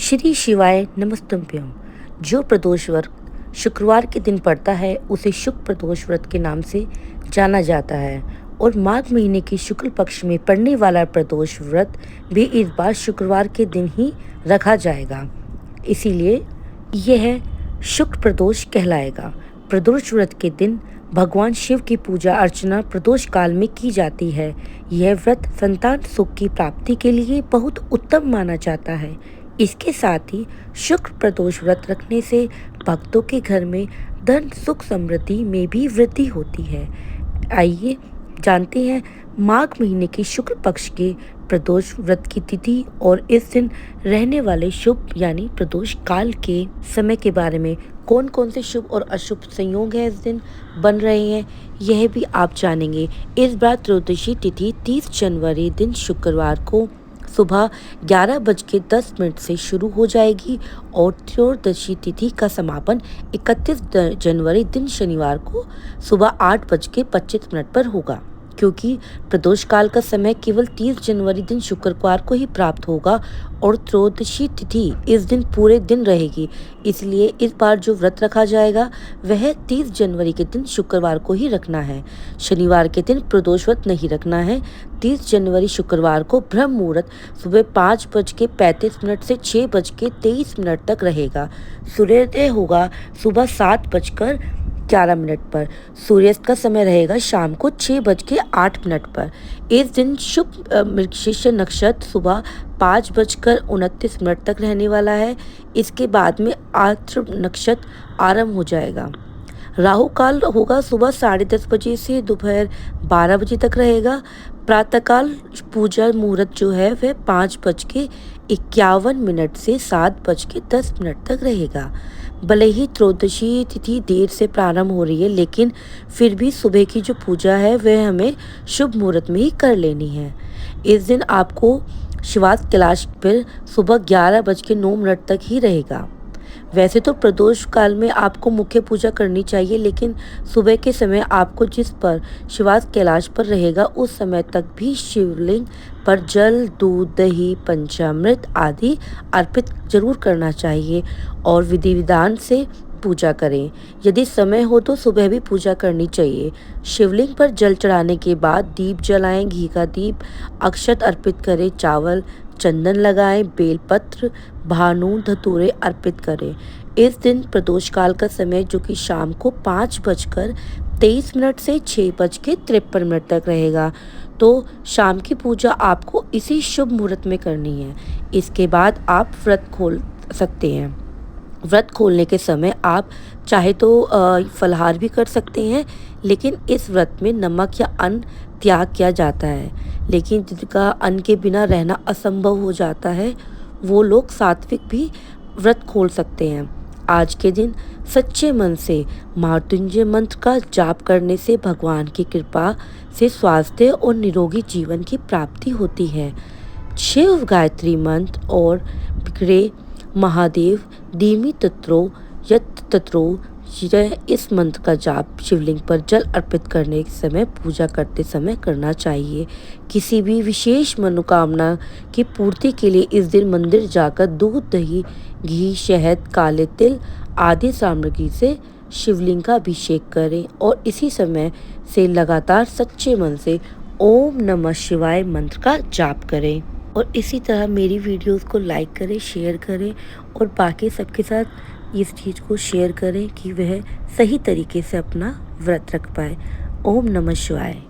श्री शिवाय नमस्तुभ्यम। जो प्रदोष व्रत शुक्रवार के दिन पड़ता है उसे शुक्ल प्रदोष व्रत के नाम से जाना जाता है और माघ महीने के शुक्ल पक्ष में पड़ने वाला प्रदोष व्रत भी इस बार शुक्रवार के दिन ही रखा जाएगा, इसीलिए यह शुक्ल प्रदोष कहलाएगा। प्रदोष व्रत के दिन भगवान शिव की पूजा अर्चना प्रदोष काल में की जाती है। यह व्रत संतान सुख की प्राप्ति के लिए बहुत उत्तम माना जाता है। इसके साथ ही शुक्ल प्रदोष व्रत रखने से भक्तों के घर में धन सुख समृद्धि में भी वृद्धि होती है। आइए जानते हैं माघ महीने के शुक्ल पक्ष के प्रदोष व्रत की तिथि और इस दिन रहने वाले शुभ यानी प्रदोष काल के समय के बारे में। कौन कौन से शुभ और अशुभ संयोग है इस दिन बन रहे हैं, यह भी आप जानेंगे। इस बार त्रयोदशी तिथि 30 जनवरी दिन शुक्रवार को सुबह 11:10 से शुरू हो जाएगी और त्रयोदशी तिथि का समापन 31 जनवरी दिन शनिवार को सुबह 8:25 पर होगा। क्योंकि प्रदोष काल का समय केवल 30 जनवरी दिन शुक्रवार को ही प्राप्त होगा और त्रयोदशी तिथि इस दिन पूरे दिन रहेगी, इसलिए इस बार जो व्रत रखा जाएगा वह 30 जनवरी के दिन शुक्रवार को ही रखना है। शनिवार के दिन प्रदोष व्रत नहीं रखना है। 30 जनवरी शुक्रवार को ब्रह्म मुहूर्त सुबह 5:35 से 6:23 तक रहेगा। सूर्योदय होगा सुबह 7:11 पर। सूर्यास्त का समय रहेगा शाम को 6:08 पर। इस दिन शुभ मृगशीर्ष नक्षत्र सुबह 5:29 तक रहने वाला है। इसके बाद में आर्द्र नक्षत्र आरंभ हो जाएगा। राहु काल होगा सुबह 10:30 बजे से दोपहर 12 बजे तक रहेगा। प्रातःकाल पूजा मुहूर्त जो है वह 5:51 से 7:10 तक रहेगा। भले ही त्रयोदशी तिथि देर से प्रारंभ हो रही है, लेकिन फिर भी सुबह की जो पूजा है वह हमें शुभ मुहूर्त में ही कर लेनी है। इस दिन आपको शिवास कैलाश पर सुबह 11:09 तक ही रहेगा। वैसे तो प्रदोष काल में आपको मुख्य पूजा करनी चाहिए, लेकिन सुबह के समय आपको जिस पर शिवास कैलाश पर रहेगा उस समय तक भी शिवलिंग पर जल, दूध, दही, पंचामृत आदि अर्पित जरूर करना चाहिए और विधि विधान से पूजा करें। यदि समय हो तो सुबह भी पूजा करनी चाहिए। शिवलिंग पर जल चढ़ाने के बाद दीप जलाएं, घी का दीप, अक्षत अर्पित करें, चावल, चंदन लगाएं, बेलपत्र, भानु, धतूरे अर्पित करें। इस दिन प्रदोष काल का समय जो कि शाम को 5:23 से 6:53 तक रहेगा, तो शाम की पूजा आपको इसी शुभ मुहूर्त में करनी है। इसके बाद आप व्रत खोल सकते हैं। व्रत खोलने के समय आप चाहे तो फलाहार भी कर सकते हैं, लेकिन इस व्रत में नमक या अन्न त्याग किया जाता है। लेकिन जिनका अन्न के बिना रहना असंभव हो जाता है वो लोग सात्विक भी व्रत खोल सकते हैं। आज के दिन सच्चे मन से मृत्युंजय मंत्र का जाप करने से भगवान की कृपा से स्वास्थ्य और निरोगी जीवन की प्राप्ति होती है। शिव गायत्री मंत्र और विग्रह महादेव धीमी तत्रो यत तत्रो इस मंत्र का जाप शिवलिंग पर जल अर्पित करने के समय पूजा करते समय करना चाहिए। किसी भी विशेष मनोकामना की पूर्ति के लिए इस दिन मंदिर जाकर दूध, दही, घी, शहद, काले तिल आदि सामग्री से शिवलिंग का अभिषेक करें और इसी समय से लगातार सच्चे मन से ओम नमः शिवाय मंत्र का जाप करें। और इसी तरह मेरी वीडियोस को लाइक करें, शेयर करें और बाकी सबके साथ इस चीज़ को शेयर करें कि वह सही तरीके से अपना व्रत रख पाए। ओम नमः शिवाय।